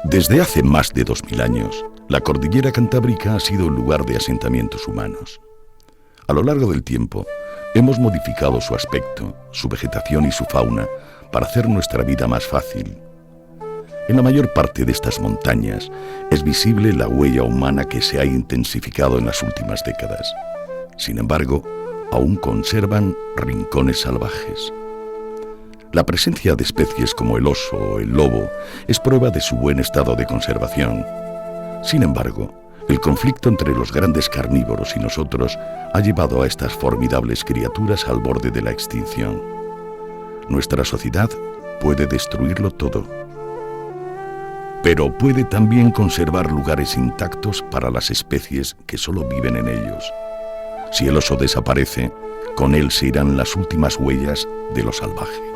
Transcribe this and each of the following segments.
Desde hace más de 2000 años, la cordillera cantábrica ha sido un lugar de asentamientos humanos. A lo largo del tiempo, hemos modificado su aspecto, su vegetación y su fauna para hacer nuestra vida más fácil. En la mayor parte de estas montañas es visible la huella humana que se ha intensificado en las últimas décadas. Sin embargo, aún conservan rincones salvajes. La presencia de especies como el oso o el lobo es prueba de su buen estado de conservación. Sin embargo, el conflicto entre los grandes carnívoros y nosotros ha llevado a estas formidables criaturas al borde de la extinción. Nuestra sociedad puede destruirlo todo, pero puede también conservar lugares intactos para las especies que solo viven en ellos. Si el oso desaparece, con él se irán las últimas huellas de lo salvaje.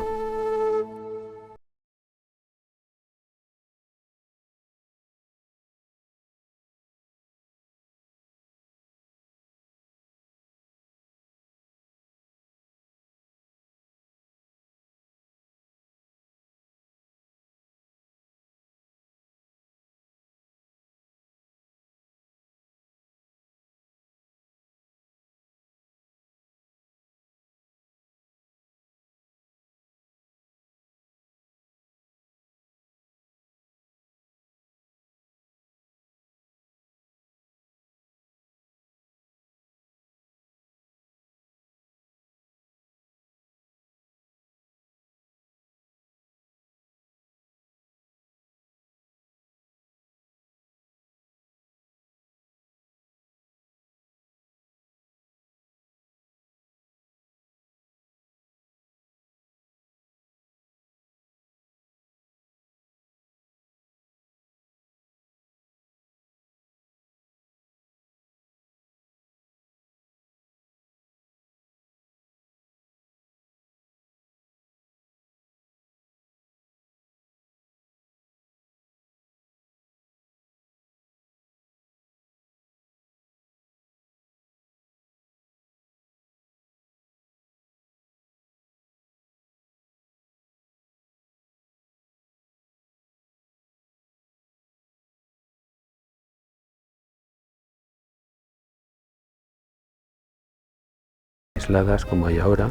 Aisladas como hay ahora,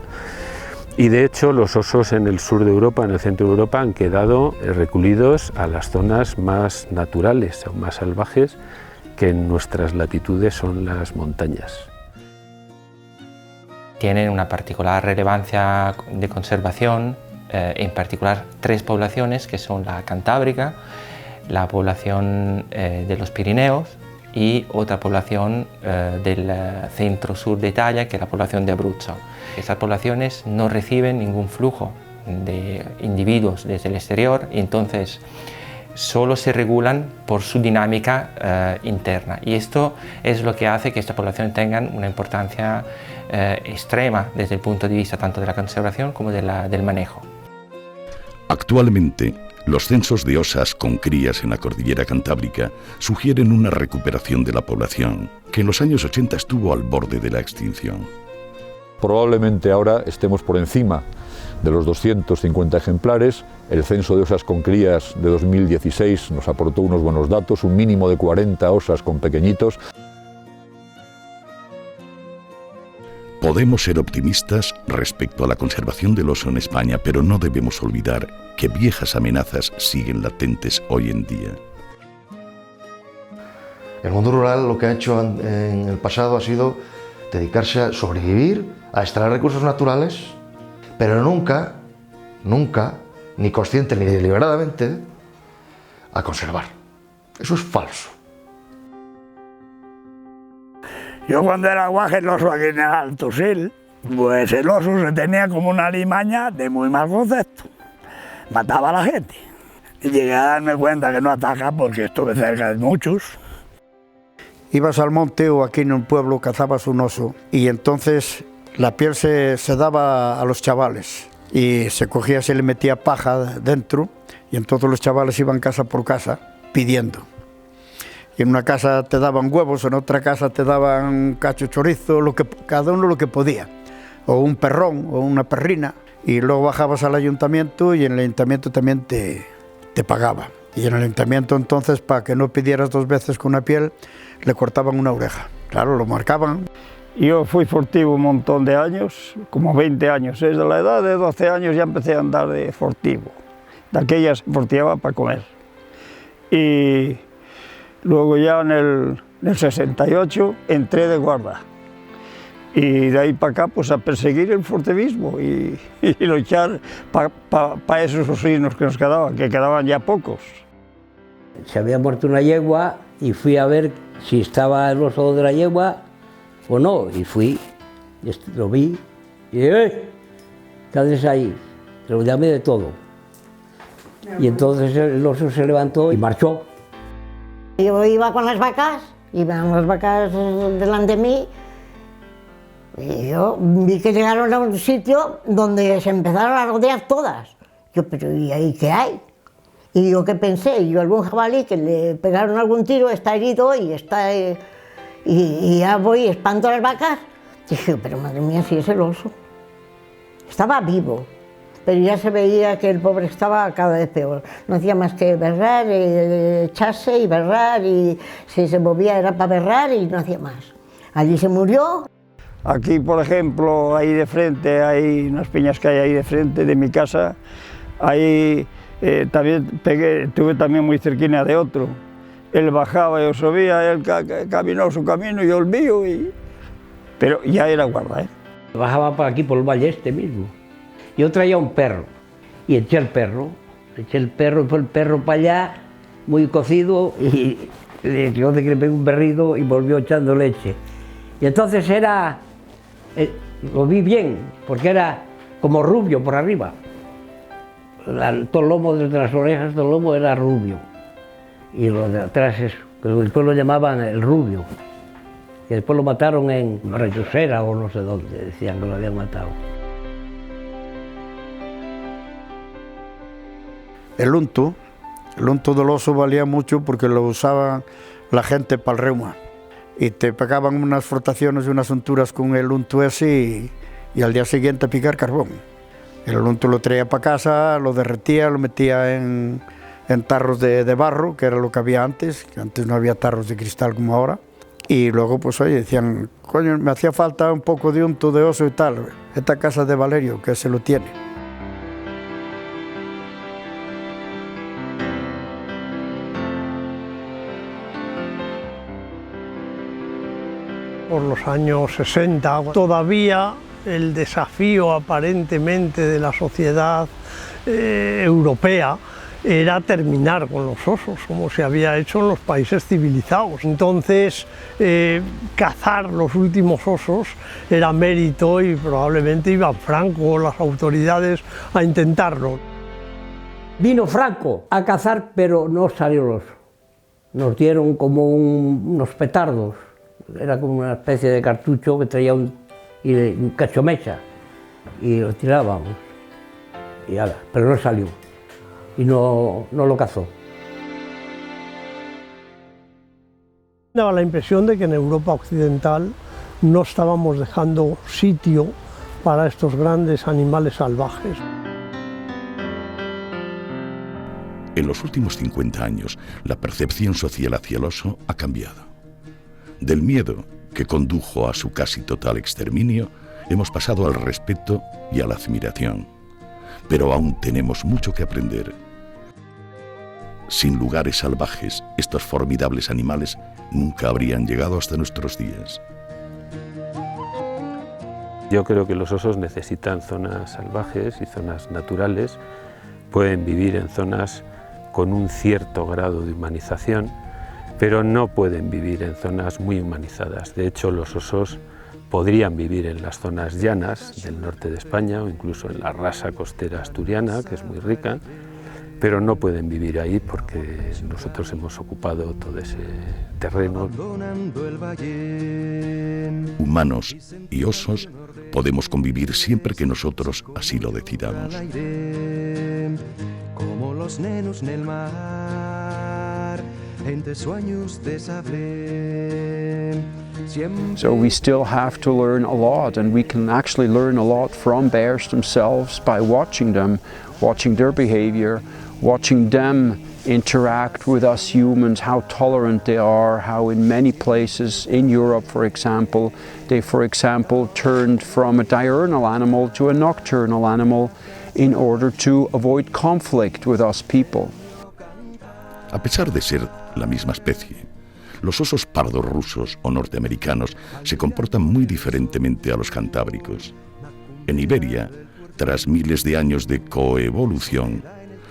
y de hecho los osos en el sur de Europa, en el centro de Europa, han quedado recluidos a las zonas más naturales o más salvajes, que en nuestras latitudes son las montañas. Tienen una particular relevancia de conservación, en particular tres poblaciones que son la cantábrica, la población de los Pirineos y otra población del centro-sur de Italia, que es la población de Abruzzo. Estas poblaciones no reciben ningún flujo de individuos desde el exterior y entonces solo se regulan por su dinámica interna, y esto es lo que hace que estas poblaciones tengan una importancia extrema desde el punto de vista tanto de la conservación como del manejo. Actualmente, los censos de osas con crías en la cordillera cantábrica sugieren una recuperación de la población, que en los años 80 estuvo al borde de la extinción. Probablemente ahora estemos por encima de los 250 ejemplares. El censo de osas con crías de 2016 nos aportó unos buenos datos, un mínimo de 40 osas con pequeñitos. Podemos ser optimistas respecto a la conservación del oso en España, pero no debemos olvidar que viejas amenazas siguen latentes hoy en día. El mundo rural lo que ha hecho en el pasado ha sido dedicarse a sobrevivir, a extraer recursos naturales, pero nunca, ni consciente ni deliberadamente, a conservar. Eso es falso. Yo cuando era guaje el oso aquí en el Altosil, pues el oso se tenía como una alimaña de muy mal concepto. Mataba a la gente. Y llegué a darme cuenta que no ataca porque estuve cerca de muchos. Ibas al monte o aquí en un pueblo cazabas un oso y entonces la piel se daba a los chavales y se cogía, se le metía paja dentro y entonces los chavales iban casa por casa pidiendo. Y en una casa te daban huevos, en otra casa te daban un cacho chorizo, cada uno lo que podía, o un perrón o una perrina, y luego bajabas al ayuntamiento y en el ayuntamiento también te pagaba. Y en el ayuntamiento entonces, para que no pidieras 2 veces con una piel, le cortaban una oreja. Claro, lo marcaban. Yo fui furtivo un montón de años, como 20 años. Desde la edad de 12 años ya empecé a andar de furtivo. De aquellas furtiaba para comer. Y luego ya en el 68 entré de guarda. Y de ahí para acá pues a perseguir el furtivismo y luchar para esos osinos que nos quedaban ya pocos. Se había muerto una yegua y fui a ver si estaba el oso de la yegua o no, y fui, lo vi, y ¿qué haces ahí? Lo llamé de todo. Y entonces el oso se levantó y marchó. Yo iba con las vacas, iban las vacas delante de mí, y yo vi que llegaron a un sitio donde se empezaron a rodear todas. Yo, pero ¿y ahí qué hay? Y digo, ¿qué pensé? Yo algún jabalí que le pegaron algún tiro, está herido y está... Y ya voy y espanto a las vacas. Dije, pero madre mía, si es el oso. Estaba vivo, pero ya se veía que el pobre estaba cada vez peor. No hacía más que berrar, echarse y berrar, y si se movía era para berrar y no hacía más. Allí se murió. Aquí, por ejemplo, ahí de frente, hay unas piñas que hay ahí de frente de mi casa, ahí también tuve también muy cerquina de otro. Él bajaba, yo subía, él caminó su camino y yo el mío, pero ya era guarda, ¿eh? Bajaba por aquí, por el valle este mismo. Yo traía un perro y eché el perro y fue el perro para allá, muy cocido, y yo de que le pegué un berrido y volvió echando leche. Y entonces era, lo vi bien, porque era como rubio por arriba. Todo el lomo, desde las orejas del lomo era rubio. Y lo de atrás es, que después lo llamaban el rubio. Y después lo mataron en Reyosera o no sé dónde, decían que lo habían matado. El unto del oso valía mucho porque lo usaba la gente para el reuma. Y te pegaban unas frotaciones y unas unturas con el unto ese y al día siguiente a picar carbón. El unto lo traía para casa, lo derretía, lo metía en tarros de barro, que era lo que había antes, que antes no había tarros de cristal como ahora. Y luego, pues oye, decían, coño, me hacía falta un poco de unto de oso y tal. Esta casa de Valerio, que se lo tiene. Por los años 60, todavía el desafío aparentemente de la sociedad europea era terminar con los osos, como se había hecho en los países civilizados. Entonces, cazar los últimos osos era mérito y probablemente iban Franco o las autoridades a intentarlo. Vino Franco a cazar, pero no salió el oso. Nos dieron como unos petardos, era como una especie de cartucho que traía un cachomecha y lo tirábamos, y ala, pero no salió. Y no lo cazó. Daba la impresión de que en Europa occidental no estábamos dejando sitio para estos grandes animales salvajes. En los últimos 50 años, la percepción social hacia el oso ha cambiado. Del miedo, que condujo a su casi total exterminio, hemos pasado al respeto y a la admiración. Pero aún tenemos mucho que aprender. Sin lugares salvajes, estos formidables animales nunca habrían llegado hasta nuestros días. Yo creo que los osos necesitan zonas salvajes y zonas naturales. Pueden vivir en zonas con un cierto grado de humanización, pero no pueden vivir en zonas muy humanizadas. De hecho, los osos podrían vivir en las zonas llanas del norte de España o incluso en la rasa costera asturiana, que es muy rica, pero no pueden vivir ahí porque nosotros hemos ocupado todo ese terreno. Humanos y osos podemos convivir siempre que nosotros así lo decidamos. Como los nenos en el mar, entre sueños de saber. So we still have to learn a lot, and we can actually learn a lot from bears themselves by watching them, watching their behavior, watching them interact with us humans, how tolerant they are, how in many places in Europe, for example, they, for example, turned from a diurnal animal to a nocturnal animal in order to avoid conflict with us people. A pesar de ser la misma especie, los osos pardos rusos o norteamericanos se comportan muy diferentemente a los cantábricos. En Iberia, tras miles de años de coevolución,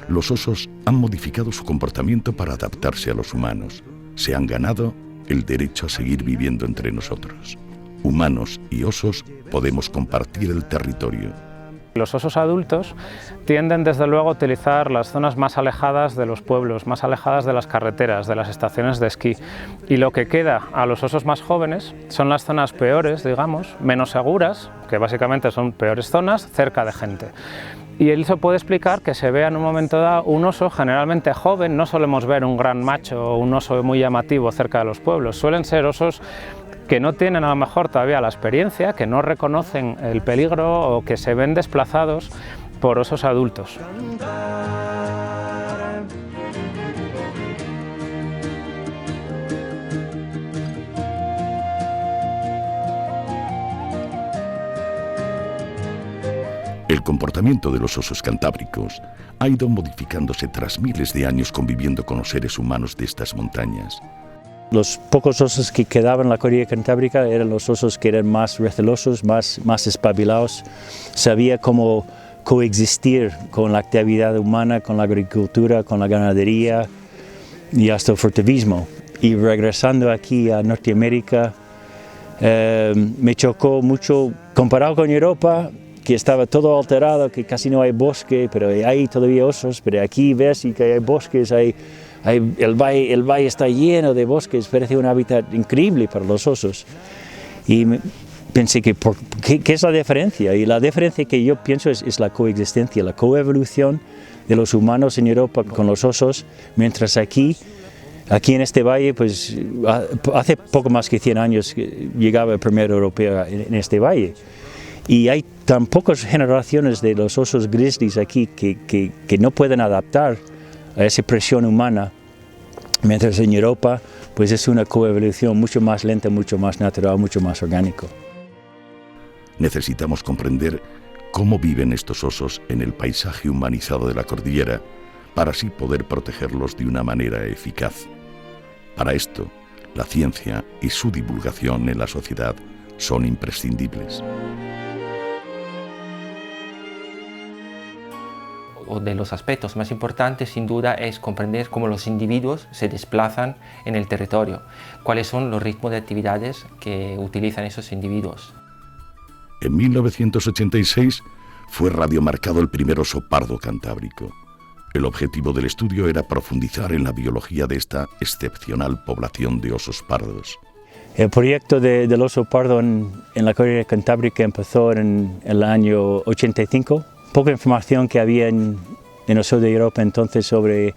los osos han modificado su comportamiento para adaptarse a los humanos. Se han ganado el derecho a seguir viviendo entre nosotros. Humanos y osos podemos compartir el territorio. Los osos adultos tienden desde luego a utilizar las zonas más alejadas de los pueblos, más alejadas de las carreteras, de las estaciones de esquí. Y lo que queda a los osos más jóvenes son las zonas peores, digamos, menos seguras, que básicamente son peores zonas, cerca de gente. Y eso puede explicar que se vea en un momento dado un oso generalmente joven. No solemos ver un gran macho o un oso muy llamativo cerca de los pueblos, suelen ser osos que no tienen a lo mejor todavía la experiencia, que no reconocen el peligro o que se ven desplazados por osos adultos. El comportamiento de los osos cantábricos ha ido modificándose tras miles de años conviviendo con los seres humanos de estas montañas. Los pocos osos que quedaban en la cordillera cantábrica eran los osos que eran más recelosos, más espabilados, sabía cómo coexistir con la actividad humana, con la agricultura, con la ganadería y hasta el furtivismo. Y regresando aquí a Norteamérica, me chocó mucho, comparado con Europa, que estaba todo alterado, que casi no hay bosque, pero hay todavía osos, pero aquí ves y que hay bosques, el valle está lleno de bosques, parece un hábitat increíble para los osos. Y pensé que ¿qué es la diferencia? Y la diferencia que yo pienso es la coexistencia, la coevolución de los humanos en Europa con los osos, mientras aquí en este valle, pues hace poco más que 100 años que llegaba el primer europeo en este valle. Y hay tan pocas generaciones de los osos grizzlies aquí que no pueden adaptar a esa presión humana, mientras en Europa pues es una coevolución mucho más lenta, mucho más natural, mucho más orgánico. Necesitamos comprender cómo viven estos osos en el paisaje humanizado de la cordillera para así poder protegerlos de una manera eficaz. Para esto, la ciencia y su divulgación en la sociedad son imprescindibles. O de los aspectos más importantes, sin duda, es comprender cómo los individuos se desplazan en el territorio, cuáles son los ritmos de actividades que utilizan esos individuos. En 1986 fue radiomarcado el primer oso pardo cantábrico. El objetivo del estudio era profundizar en la biología de esta excepcional población de osos pardos. El proyecto del oso pardo en la cordillera cantábrica empezó en el año 85. Poca información que había en el sur de Europa entonces sobre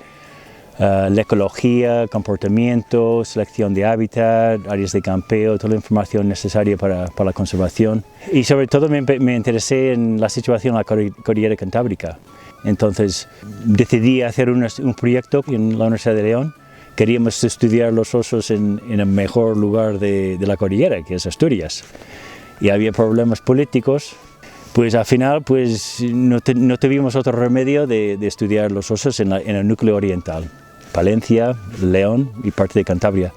la ecología, comportamiento, selección de hábitat, áreas de campeo, toda la información necesaria para la conservación. Y sobre todo me interesé en la situación en la cordillera cantábrica. Entonces decidí hacer un proyecto en la Universidad de León. Queríamos estudiar los osos en el mejor lugar de la cordillera, que es Asturias. Y había problemas políticos. Pues al final pues, no tuvimos otro remedio de estudiar los osos en el núcleo oriental, Palencia, León y parte de Cantabria.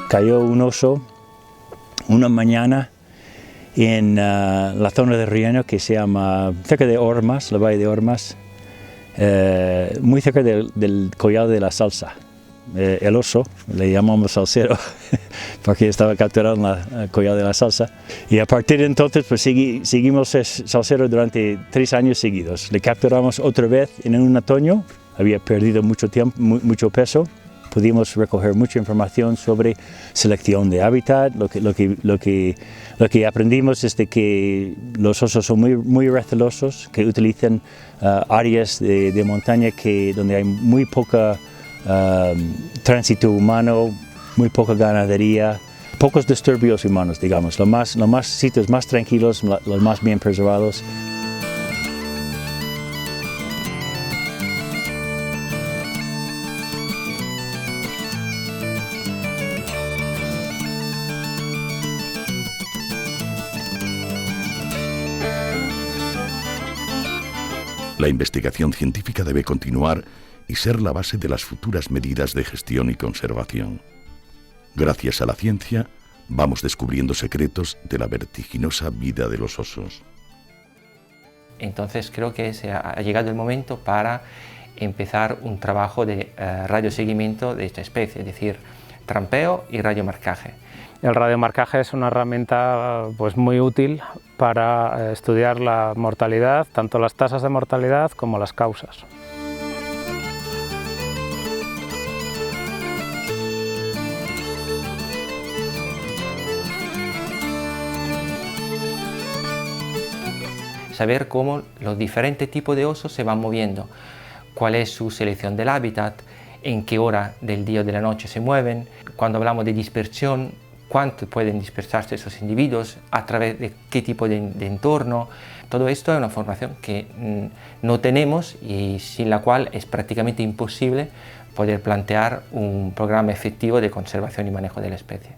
Cayó un oso una mañana en la zona de Riaño que se llama, cerca de Ormas, la valle de Ormas, muy cerca del Collado de la Salsa. El oso, le llamamos salsero, porque estaba capturado en el Collado de la Salsa. Y a partir de entonces pues seguimos salsero durante 3 años seguidos. Le capturamos otra vez en un otoño, había perdido mucho tiempo, mucho peso. Pudimos recoger mucha información sobre selección de hábitat. Lo que aprendimos es de que los osos son muy recelosos, que utilizan áreas de montaña donde hay muy poca tránsito humano, muy poca ganadería, pocos disturbios humanos, digamos, los más sitios más tranquilos, los más bien preservados. La investigación científica debe continuar y ser la base de las futuras medidas de gestión y conservación. Gracias a la ciencia, vamos descubriendo secretos de la vertiginosa vida de los osos. Entonces creo que ha llegado el momento para empezar un trabajo de radioseguimiento de esta especie, es decir, trampeo y radiomarcaje. El radiomarcaje es una herramienta pues, muy útil para estudiar la mortalidad, tanto las tasas de mortalidad como las causas. Saber cómo los diferentes tipos de osos se van moviendo, cuál es su selección del hábitat, en qué hora del día o de la noche se mueven. Cuando hablamos de dispersión, cuánto pueden dispersarse esos individuos, a través de qué tipo de entorno. Todo esto es una información que no tenemos y sin la cual es prácticamente imposible poder plantear un programa efectivo de conservación y manejo de la especie.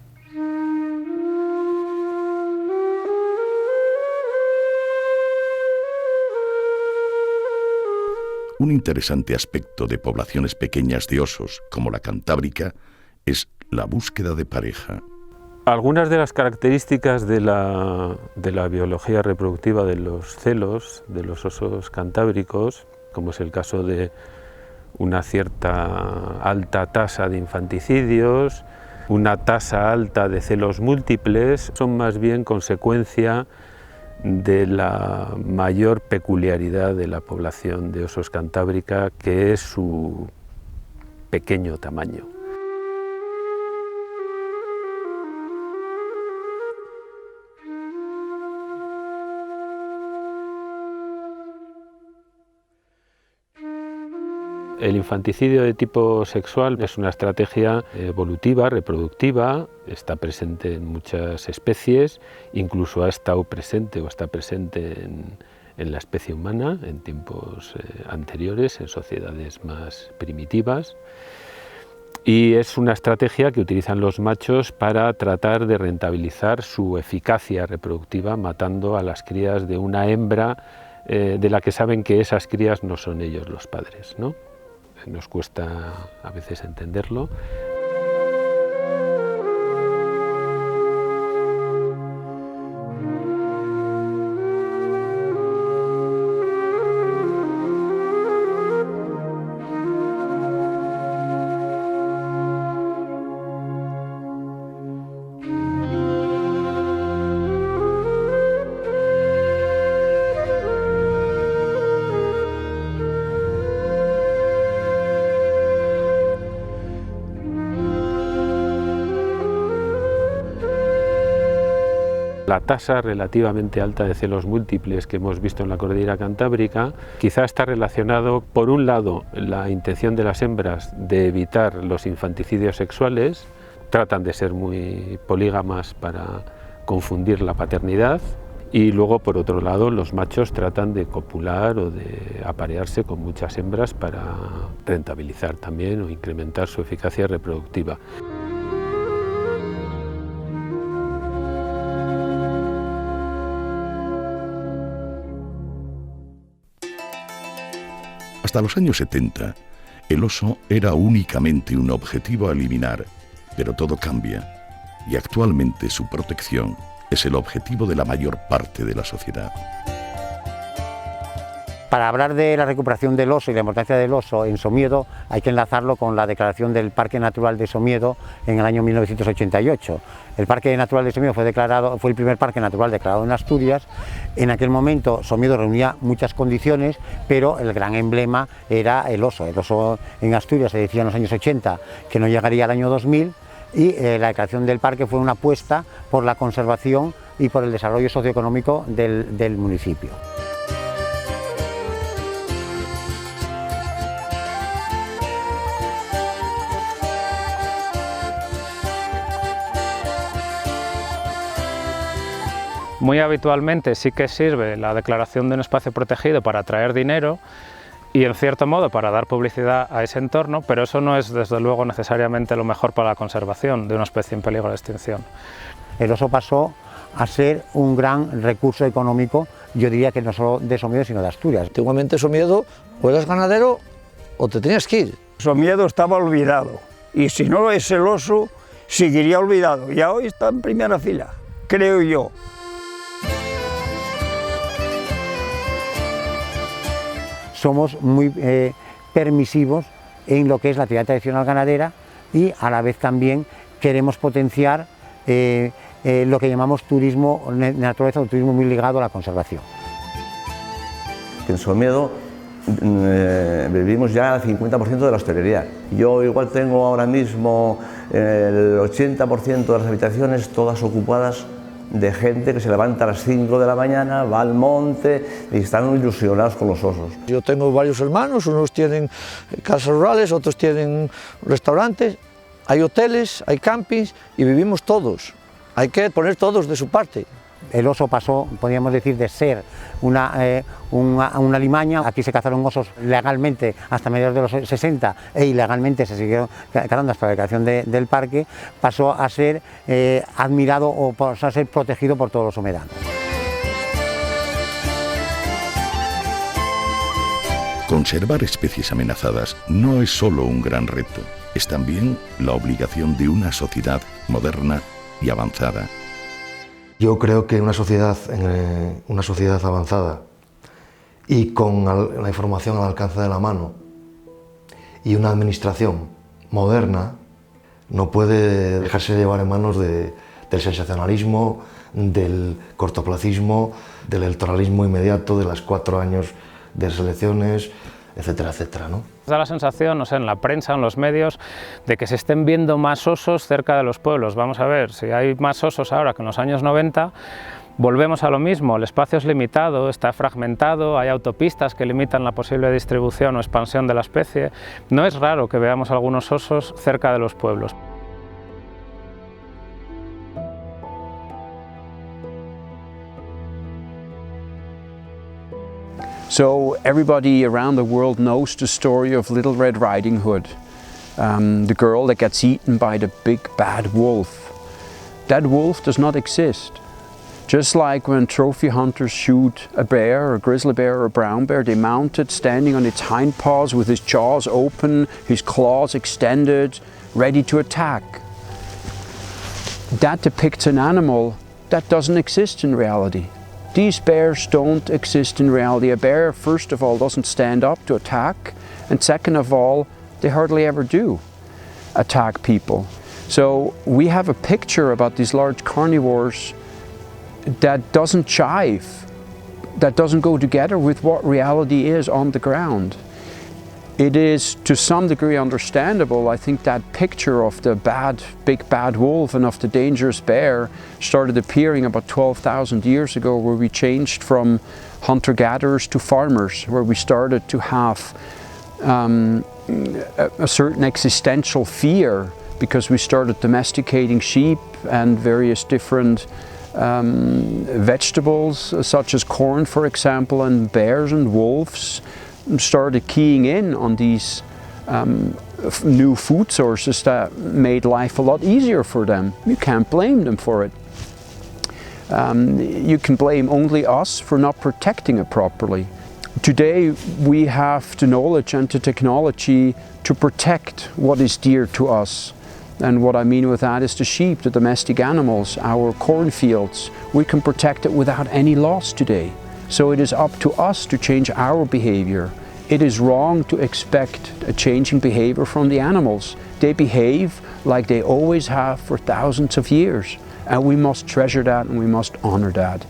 Un interesante aspecto de poblaciones pequeñas de osos, como la cantábrica, es la búsqueda de pareja. Algunas de las características de la biología reproductiva de los celos, de los osos cantábricos, como es el caso de una cierta alta tasa de infanticidios, una tasa alta de celos múltiples, son más bien consecuencia de la mayor peculiaridad de la población de osos cantábrica, que es su pequeño tamaño. El infanticidio de tipo sexual es una estrategia evolutiva, reproductiva, está presente en muchas especies, incluso ha estado presente o está presente en la especie humana en tiempos anteriores, en sociedades más primitivas, y es una estrategia que utilizan los machos para tratar de rentabilizar su eficacia reproductiva, matando a las crías de una hembra de la que saben que esas crías no son ellos los padres, ¿no? Nos cuesta a veces entenderlo. La tasa relativamente alta de celos múltiples que hemos visto en la cordillera cantábrica quizá está relacionado, por un lado, la intención de las hembras de evitar los infanticidios sexuales, tratan de ser muy polígamas para confundir la paternidad, y luego, por otro lado, los machos tratan de copular o de aparearse con muchas hembras para rentabilizar también o incrementar su eficacia reproductiva. Hasta los años 70, el oso era únicamente un objetivo a eliminar, pero todo cambia y actualmente su protección es el objetivo de la mayor parte de la sociedad. Para hablar de la recuperación del oso y la importancia del oso en Somiedo hay que enlazarlo con la declaración del Parque Natural de Somiedo en el año 1988. El Parque Natural de Somiedo fue el primer parque natural declarado en Asturias. En aquel momento Somiedo reunía muchas condiciones, pero el gran emblema era el oso. El oso en Asturias se decía en los años 80 que no llegaría al año 2000 y la declaración del parque fue una apuesta por la conservación y por el desarrollo socioeconómico del municipio. Muy habitualmente sí que sirve la declaración de un espacio protegido para atraer dinero y en cierto modo para dar publicidad a ese entorno, pero eso no es desde luego necesariamente lo mejor para la conservación de una especie en peligro de extinción. El oso pasó a ser un gran recurso económico yo diría que no solo de Somiedo, sino de Asturias. Antiguamente Somiedo o eras ganadero o te tenías que ir. Somiedo estaba olvidado y si no es el oso, seguiría olvidado. Ya hoy está en primera fila, creo yo. Somos muy permisivos en lo que es la actividad tradicional ganadera y a la vez también queremos potenciar lo que llamamos turismo de naturaleza o turismo muy ligado a la conservación. En Somiedo vivimos ya el 50% de la hostelería. Yo igual tengo ahora mismo el 80% de las habitaciones todas ocupadas de gente que se levanta a las 5 de la mañana, va al monte y están ilusionados con los osos. Yo tengo varios hermanos, unos tienen casas rurales, otros tienen restaurantes, hay hoteles, hay campings y vivimos todos. Hay que poner todos de su parte. El oso pasó, podríamos decir, de ser una alimaña. Aquí se cazaron osos legalmente hasta mediados de los 60 e ilegalmente se siguieron cazando hasta la declaración del parque. Pasó a ser admirado o pasó a ser protegido por todos los omedanos. Conservar especies amenazadas no es solo un gran reto, es también la obligación de una sociedad moderna y avanzada. Yo creo que una sociedad avanzada y con la información al alcance de la mano y una administración moderna no puede dejarse llevar en manos del sensacionalismo, del cortoplacismo, del electoralismo inmediato, de los 4 años de las elecciones, etcétera, etcétera, ¿no? Da la sensación, no sé, en la prensa, en los medios, de que se estén viendo más osos cerca de los pueblos. Vamos a ver, si hay más osos ahora que en los años 90, volvemos a lo mismo, el espacio es limitado, está fragmentado, hay autopistas que limitan la posible distribución o expansión de la especie. No es raro que veamos algunos osos cerca de los pueblos. So everybody around the world knows the story of Little Red Riding Hood, the girl that gets eaten by the big bad wolf. That wolf does not exist. Just like when trophy hunters shoot a bear, a grizzly bear or a brown bear, they mount it standing on its hind paws with his jaws open, his claws extended, ready to attack. That depicts an animal that doesn't exist in reality. These bears don't exist in reality. A bear, first of all, doesn't stand up to attack, and second of all, they hardly ever do attack people. So we have a picture about these large carnivores that doesn't jive, that doesn't go together with what reality is on the ground. It is to some degree understandable. I think that picture of the big bad wolf and of the dangerous bear started appearing about 12,000 years ago, where we changed from hunter-gatherers to farmers, where we started to have a certain existential fear because we started domesticating sheep and various different vegetables, such as corn, for example, and bears and wolves started keying in on these new food sources that made life a lot easier for them. You can't blame them for it. You can blame only us for not protecting it properly. Today we have the knowledge and the technology to protect what is dear to us. And what I mean with that is the sheep, the domestic animals, our cornfields. We can protect it without any loss today. So it is up to us to change our behavior. It is wrong to expect a changing behavior from the animals. They behave like they always have for thousands of years, and we must treasure that and we must honor that.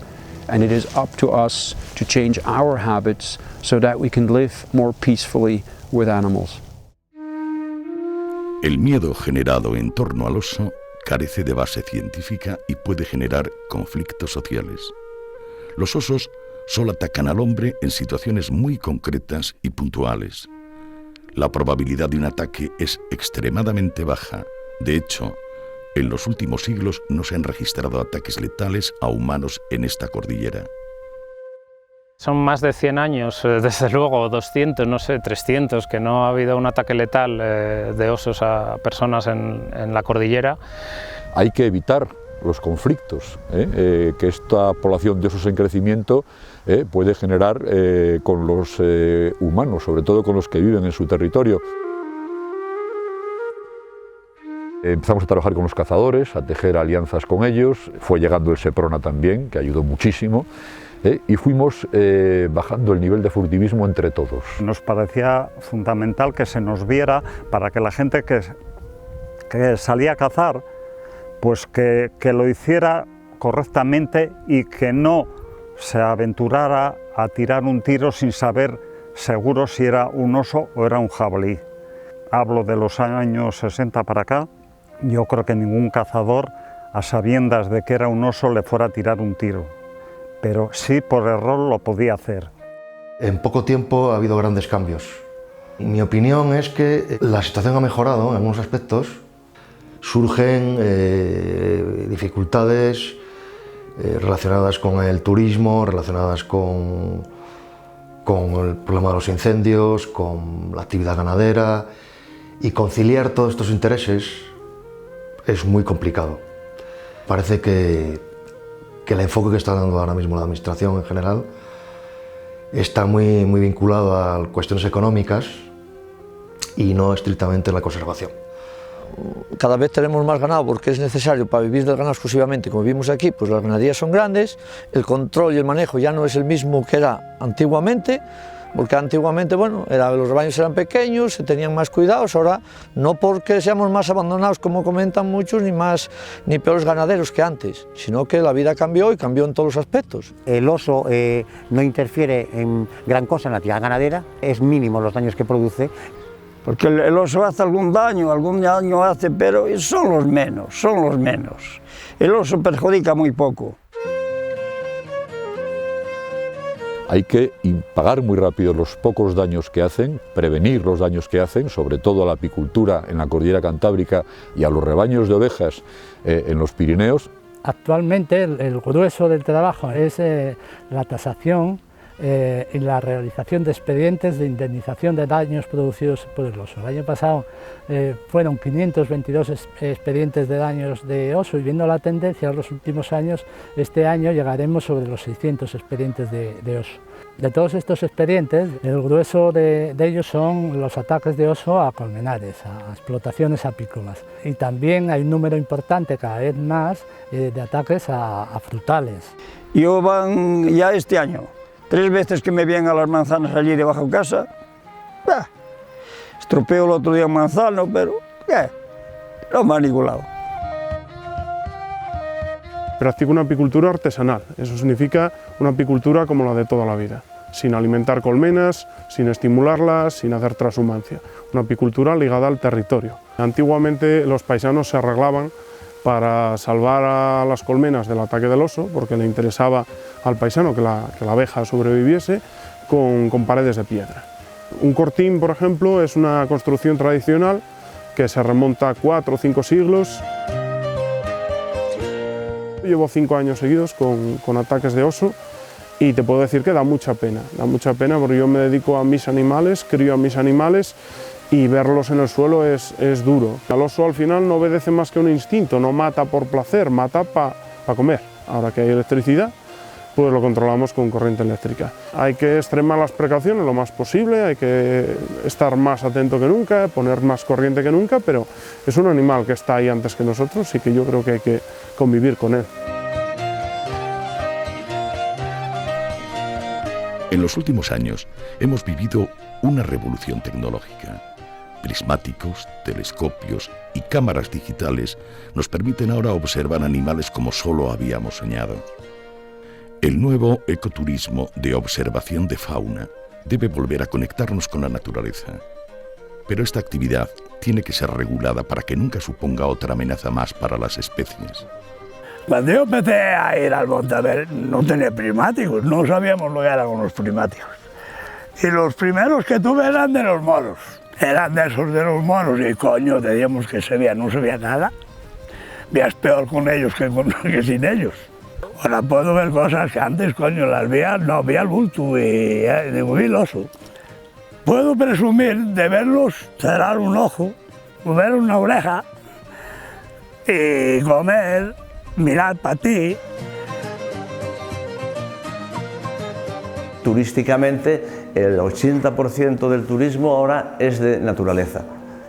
And it is up to us to change our habits so that we can live more peacefully with animals. El miedo generado en torno al oso carece de base científica y puede generar conflictos sociales. Los osos solo atacan al hombre en situaciones muy concretas y puntuales. La probabilidad de un ataque es extremadamente baja. De hecho, en los últimos siglos no se han registrado ataques letales a humanos en esta cordillera. Son más de 100 años, desde luego 200, no sé, 300, que no ha habido un ataque letal de osos a personas en la cordillera. Hay que evitar los conflictos que esta población de osos en crecimiento puede generar con los humanos, sobre todo con los que viven en su territorio. Empezamos a trabajar con los cazadores, a tejer alianzas con ellos, fue llegando el Seprona también, que ayudó muchísimo, y fuimos bajando el nivel de furtivismo entre todos. Nos parecía fundamental que se nos viera para que la gente que salía a cazar, pues que lo hiciera correctamente y que no se aventurara a tirar un tiro sin saber seguro si era un oso o era un jabalí. Hablo de los años 60 para acá. Yo creo que ningún cazador, a sabiendas de que era un oso, le fuera a tirar un tiro, pero sí por error lo podía hacer. En poco tiempo ha habido grandes cambios. Mi opinión es que la situación ha mejorado en algunos aspectos. Surgen dificultades relacionadas con el turismo, relacionadas con el problema de los incendios, con la actividad ganadera, y conciliar todos estos intereses es muy complicado. Parece que el enfoque que está dando ahora mismo la Administración en general está muy vinculado a cuestiones económicas y no estrictamente la conservación. Cada vez tenemos más ganado porque es necesario para vivir del ganado exclusivamente, como vivimos aquí, pues las ganaderías son grandes, el control y el manejo ya no es el mismo que era antiguamente, porque antiguamente, bueno, los rebaños eran pequeños, se tenían más cuidados, ahora no porque seamos más abandonados, como comentan muchos, ni peores ganaderos que antes, sino que la vida cambió y cambió en todos los aspectos. El oso no interfiere en gran cosa en la actividad ganadera, es mínimo los daños que produce. Porque el oso hace algún daño hace, pero son los menos. El oso perjudica muy poco. Hay que pagar muy rápido los pocos daños que hacen, prevenir los daños que hacen, sobre todo a la apicultura en la cordillera cantábrica y a los rebaños de ovejas en los Pirineos. Actualmente el grueso del trabajo es la tasación y la realización de expedientes de indemnización de daños producidos por el oso. El año pasado fueron 522 expedientes de daños de oso, y viendo la tendencia en los últimos años, este año llegaremos sobre los 600 expedientes de oso. De todos estos expedientes, el grueso de ellos son los ataques de oso a colmenares, a explotaciones apícolas. Y también hay un número importante, cada vez más, de ataques a frutales. Yo van ya este año 3 veces que me vienen a las manzanas allí debajo de casa. Estropeo el otro día un manzano, pero no me ha ningulado. Practico una apicultura artesanal, eso significa una apicultura como la de toda la vida, sin alimentar colmenas, sin estimularlas, sin hacer transhumancia. Una apicultura ligada al territorio. Antiguamente los paisanos se arreglaban para salvar a las colmenas del ataque del oso, porque le interesaba al paisano que la abeja sobreviviese, con paredes de piedra. Un cortín, por ejemplo, es una construcción tradicional que se remonta a 4 o 5 siglos. Llevo 5 años seguidos con ataques de oso y te puedo decir que da mucha pena porque yo me dedico a mis animales, crío a mis animales, y verlos en el suelo es duro. El oso al final no obedece más que un instinto, no mata por placer, mata para comer. Ahora que hay electricidad, pues lo controlamos con corriente eléctrica. Hay que extremar las precauciones lo más posible, hay que estar más atento que nunca, poner más corriente que nunca, pero es un animal que está ahí antes que nosotros y que yo creo que hay que convivir con él. En los últimos años hemos vivido una revolución tecnológica. Prismáticos, telescopios y cámaras digitales nos permiten ahora observar animales como solo habíamos soñado. El nuevo ecoturismo de observación de fauna debe volver a conectarnos con la naturaleza. Pero esta actividad tiene que ser regulada para que nunca suponga otra amenaza más para las especies. Cuando yo empecé a ir al monte a ver, no tenía prismáticos, no sabíamos lo que eran los prismáticos. Y los primeros que tuve eran de los moros. Eran de esos de los moros y coño, teníamos que se veía, no se veía nada. Veías peor con ellos que sin ellos. Ahora puedo ver cosas que antes, coño, las veía, no, veía el bulto y digo, vi el oso. Puedo presumir de verlos cerrar un ojo, ver una oreja y comer mirar para ti. Turísticamente, el 80% del turismo ahora es de naturaleza.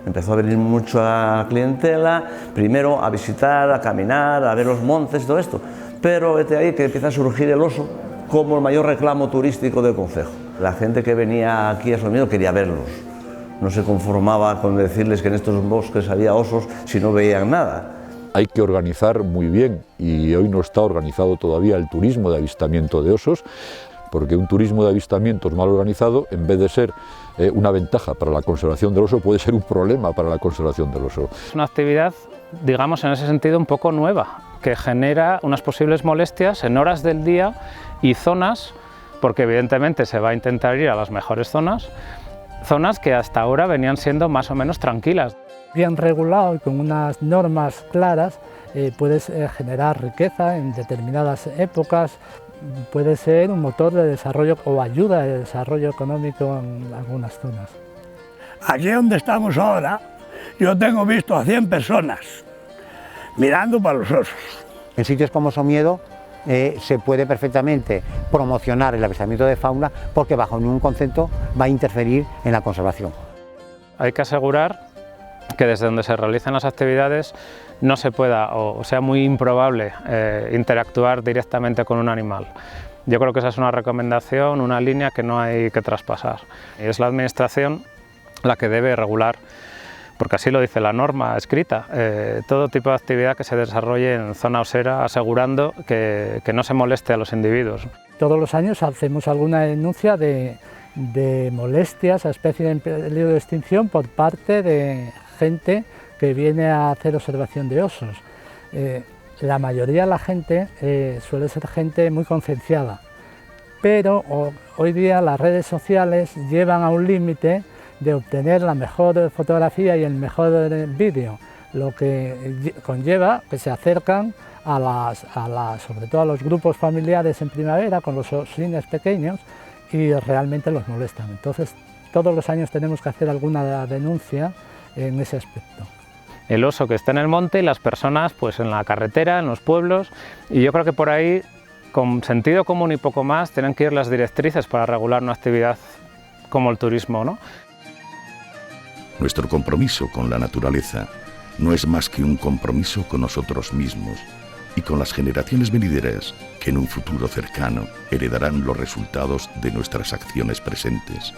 Empezó a venir mucha clientela, primero a visitar, a caminar, a ver los montes, todo esto. Pero vete ahí que empieza a surgir el oso como el mayor reclamo turístico del concejo. La gente que venía aquí a Somiedo quería verlos. No se conformaba con decirles que en estos bosques había osos si no veían nada. Hay que organizar muy bien, y hoy no está organizado todavía el turismo de avistamiento de osos, porque un turismo de avistamientos mal organizado, en vez de ser una ventaja para la conservación del oso, puede ser un problema para la conservación del oso. Es una actividad, digamos, en ese sentido un poco nueva, que genera unas posibles molestias en horas del día y zonas, porque evidentemente se va a intentar ir a las mejores zonas que hasta ahora venían siendo más o menos tranquilas. Bien regulado y con unas normas claras puedes generar riqueza en determinadas épocas, puede ser un motor de desarrollo o ayuda de desarrollo económico en algunas zonas. Aquí donde estamos ahora, yo tengo visto a 100 personas mirando para los osos. En sitios como Somiedo se puede perfectamente promocionar el avistamiento de fauna porque bajo ningún concepto va a interferir en la conservación. Hay que asegurar que desde donde se realicen las actividades no se pueda o sea muy improbable interactuar directamente con un animal. Yo creo que esa es una recomendación, una línea que no hay que traspasar. Y es la administración la que debe regular, porque así lo dice la norma escrita, todo tipo de actividad que se desarrolle en zona osera, asegurando que no se moleste a los individuos. Todos los años hacemos alguna denuncia de molestias a especies en peligro de extinción por parte de gente que viene a hacer observación de osos. La mayoría de la gente suele ser gente muy concienciada, pero hoy día las redes sociales llevan a un límite de obtener la mejor fotografía y el mejor vídeo, lo que conlleva que se acercan sobre todo a los grupos familiares en primavera con los osines pequeños y realmente los molestan. Entonces todos los años tenemos que hacer alguna denuncia en ese aspecto. El oso que está en el monte y las personas pues en la carretera, en los pueblos, y yo creo que por ahí, con sentido común y poco más, tienen que ir las directrices para regular una actividad como el turismo, ¿no? Nuestro compromiso con la naturaleza no es más que un compromiso con nosotros mismos y con las generaciones venideras que en un futuro cercano heredarán los resultados de nuestras acciones presentes.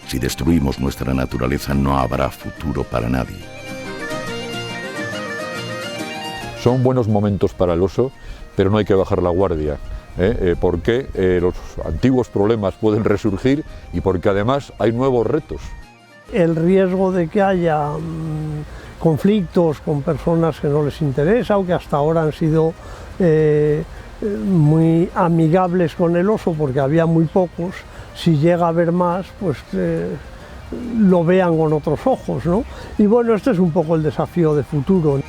Si destruimos nuestra naturaleza no habrá futuro para nadie. Son buenos momentos para el oso, pero no hay que bajar la guardia, porque los antiguos problemas pueden resurgir y porque además hay nuevos retos. El riesgo de que haya conflictos con personas que no les interesa o que hasta ahora han sido muy amigables con el oso porque había muy pocos, si llega a haber más, pues lo vean con otros ojos, ¿no? Y bueno, este es un poco el desafío de futuro.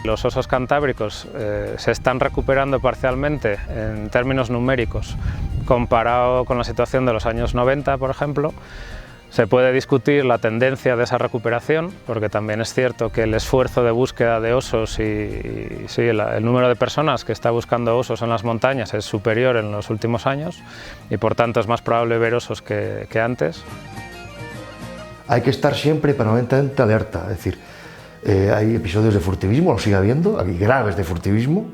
Los osos cantábricos se están recuperando parcialmente en términos numéricos comparado con la situación de los años 90, por ejemplo. Se puede discutir la tendencia de esa recuperación, porque también es cierto que el esfuerzo de búsqueda de osos y sí, el número de personas que está buscando osos en las montañas es superior en los últimos años y por tanto es más probable ver osos que antes. Hay que estar siempre permanentemente alerta, es decir, hay episodios de furtivismo, lo sigue habiendo, hay graves de furtivismo.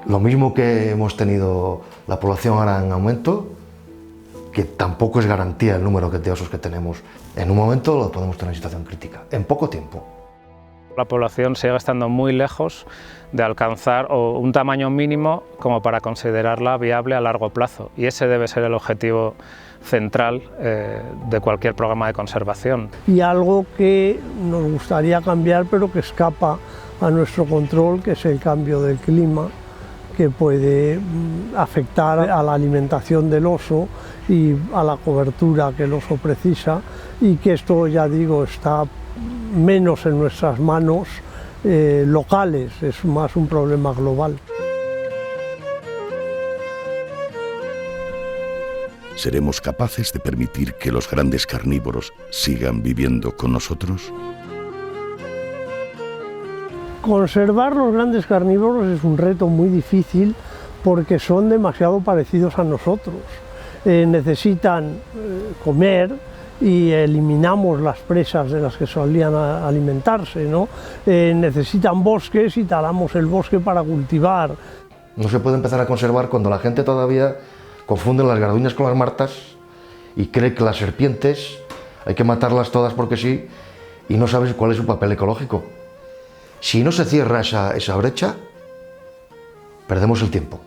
Lo mismo que hemos tenido la población ahora en aumento, que tampoco es garantía el número de osos que tenemos. En un momento lo podemos tener en situación crítica, en poco tiempo. La población sigue estando muy lejos de alcanzar un tamaño mínimo como para considerarla viable a largo plazo, y ese debe ser el objetivo central de cualquier programa de conservación. Y algo que nos gustaría cambiar pero que escapa a nuestro control, que es el cambio del clima, que puede afectar a la alimentación del oso y a la cobertura que el oso precisa, y que esto, ya digo, está menos en nuestras manos locales, es más un problema global. ¿seremos capaces de permitir que los grandes carnívoros sigan viviendo con nosotros? Conservar los grandes carnívoros es un reto muy difícil porque son demasiado parecidos a nosotros. Necesitan comer y eliminamos las presas de las que solían alimentarse, ¿no? Necesitan bosques y talamos el bosque para cultivar. No se puede empezar a conservar cuando la gente todavía confunde las garduñas con las martas y cree que las serpientes hay que matarlas todas porque sí y no sabes cuál es su papel ecológico. Si no se cierra esa brecha, perdemos el tiempo.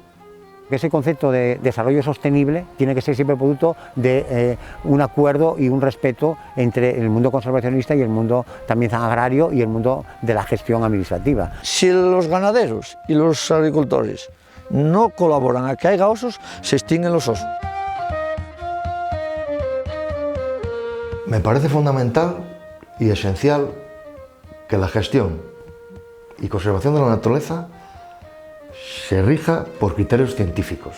Ese concepto de desarrollo sostenible tiene que ser siempre producto de un acuerdo y un respeto entre el mundo conservacionista y el mundo también agrario y el mundo de la gestión administrativa. Si los ganaderos y los agricultores no colaboran a que haya osos, se extinguen los osos. Me parece fundamental y esencial que la gestión y conservación de la naturaleza se rija por criterios científicos.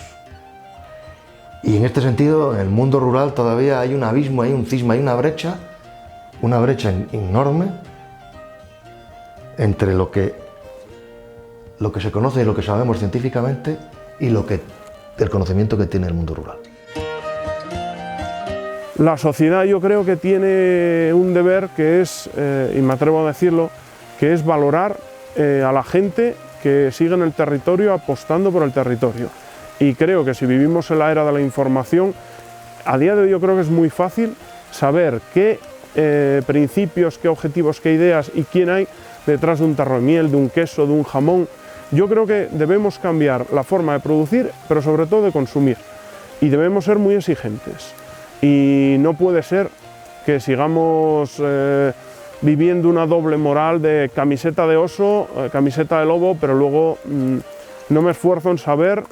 Y en este sentido, en el mundo rural todavía hay un abismo, hay un cisma, hay una brecha enorme entre lo que se conoce y lo que sabemos científicamente y el conocimiento que tiene el mundo rural. La sociedad yo creo que tiene un deber que es, y me atrevo a decirlo, que es valorar a la gente que sigue en el territorio apostando por el territorio. Y creo que si vivimos en la era de la información, a día de hoy yo creo que es muy fácil saber qué principios, qué objetivos, qué ideas y quién hay detrás de un tarro de miel, de un queso, de un jamón. Yo creo que debemos cambiar la forma de producir, pero sobre todo de consumir. Y debemos ser muy exigentes. Y no puede ser que sigamos viviendo una doble moral de camiseta de oso, camiseta de lobo, pero luego no me esfuerzo en saber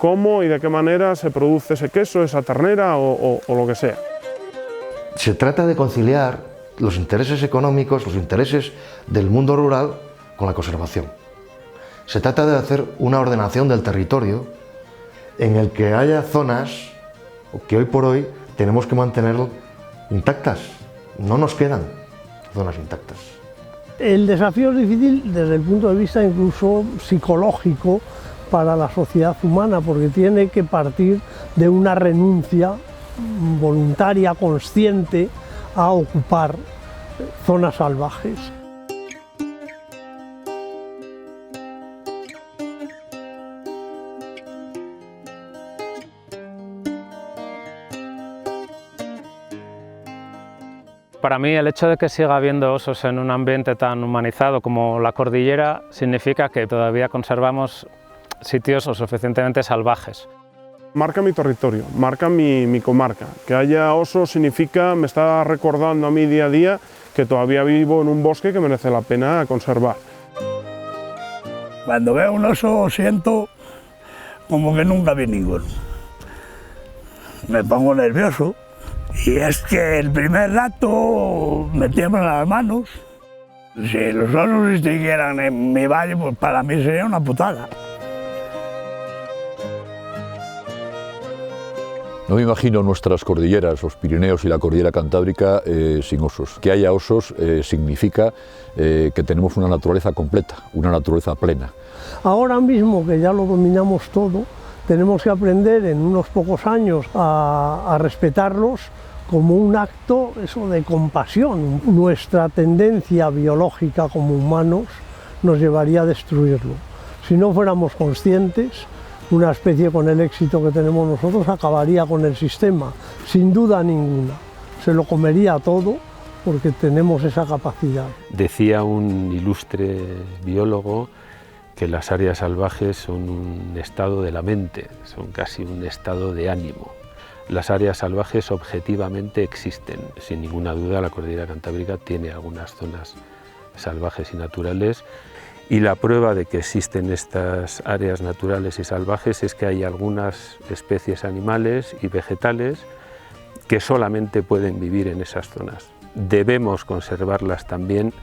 cómo y de qué manera se produce ese queso, esa ternera o lo que sea. Se trata de conciliar los intereses económicos, los intereses del mundo rural con la conservación. Se trata de hacer una ordenación del territorio en el que haya zonas que hoy por hoy tenemos que mantener intactas, no nos quedan zonas intactas. El desafío es difícil desde el punto de vista incluso psicológico para la sociedad humana, porque tiene que partir de una renuncia voluntaria, consciente, a ocupar zonas salvajes. Para mí el hecho de que siga habiendo osos en un ambiente tan humanizado como la cordillera significa que todavía conservamos sitios lo suficientemente salvajes. Marca mi territorio, marca mi comarca. Que haya osos significa, me está recordando a mí día a día que todavía vivo en un bosque que merece la pena conservar. Cuando veo un oso siento como que nunca vi ninguno. Me pongo nervioso. Y es que el primer rato me tiemblan las manos. Si los osos se extinguieran en mi valle, pues para mí sería una putada. No me imagino nuestras cordilleras, los Pirineos y la cordillera cantábrica sin osos. Que haya osos significa que tenemos una naturaleza completa, una naturaleza plena. Ahora mismo que ya lo dominamos todo, tenemos que aprender en unos pocos años a respetarlos como un acto de compasión. Nuestra tendencia biológica como humanos nos llevaría a destruirlo. Si no fuéramos conscientes, una especie con el éxito que tenemos nosotros acabaría con el sistema, sin duda ninguna. Se lo comería todo porque tenemos esa capacidad. Decía un ilustre biólogo que las áreas salvajes son un estado de la mente, son casi un estado de ánimo. Las áreas salvajes objetivamente existen. Sin ninguna duda la cordillera cantábrica tiene algunas zonas salvajes y naturales, y la prueba de que existen estas áreas naturales y salvajes es que hay algunas especies animales y vegetales que solamente pueden vivir en esas zonas. Debemos conservarlas también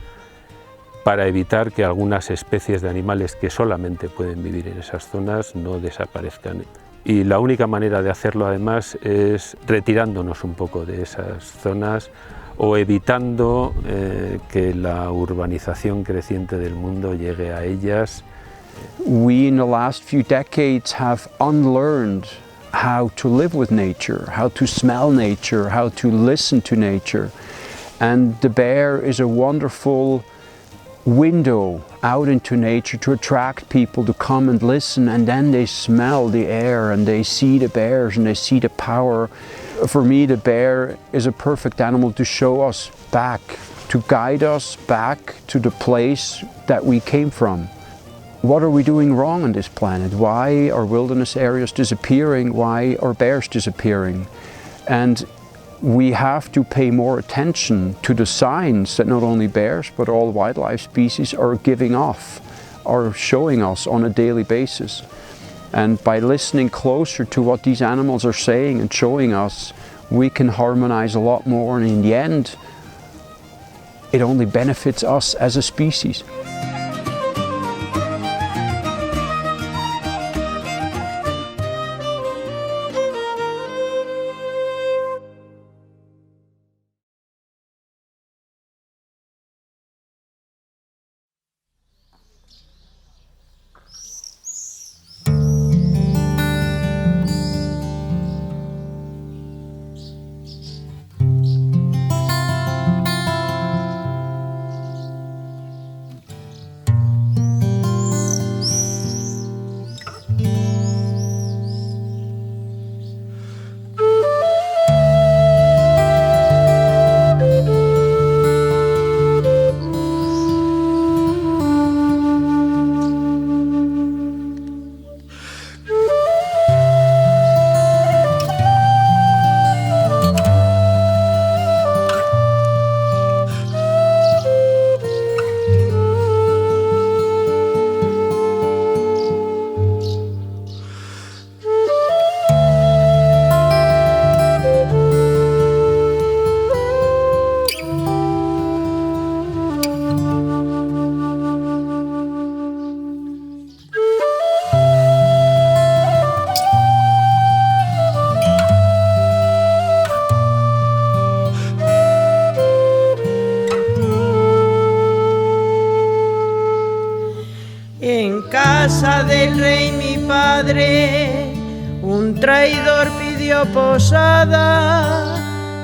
para evitar que algunas especies de animales que solamente pueden vivir en esas zonas no desaparezcan y la única manera de hacerlo además es retirándonos un poco de esas zonas o evitando que la urbanización creciente del mundo llegue a ellas. We in the last few decades have unlearned how to live with nature, how to smell nature, how to listen to nature. And the bear is a wonderful window out into nature to attract people to come and listen, and then they smell the air and they see the bears and they see the power. For me, the bear is a perfect animal to show us back, to guide us back to the place that we came from. What are we doing wrong on this planet? Why are wilderness areas disappearing? Why are bears disappearing? And we have to pay more attention to the signs that not only bears but all wildlife species are giving off, are showing us on a daily basis. And by listening closer to what these animals are saying and showing us, we can harmonize a lot more, and in the end, it only benefits us as a species. En casa del rey mi padre, un traidor pidió posada.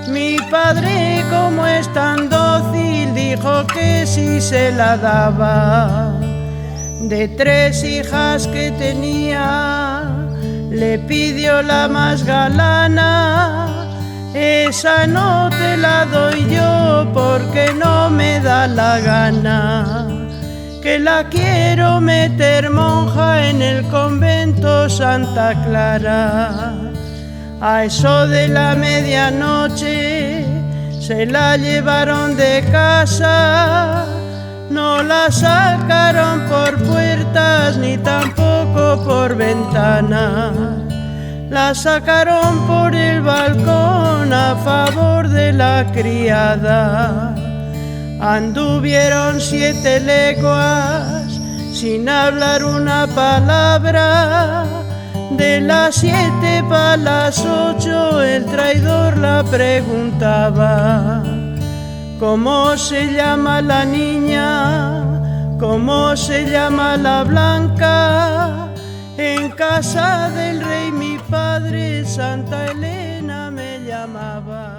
Mi padre, como es tan dócil, dijo que sí se la daba. De 3 hijas que tenía, le pidió la más galana. Esa no te la doy yo porque no me da la gana, que la quiero meter monja en el convento Santa Clara. A eso de la medianoche se la llevaron de casa, no la sacaron por puertas ni tampoco por ventanas, la sacaron por el balcón a favor de la criada. Anduvieron 7 leguas sin hablar una palabra. De las 7 para las 8 el traidor la preguntaba: ¿cómo se llama la niña? ¿Cómo se llama la blanca? En casa del rey mi padre Santa Elena me llamaba.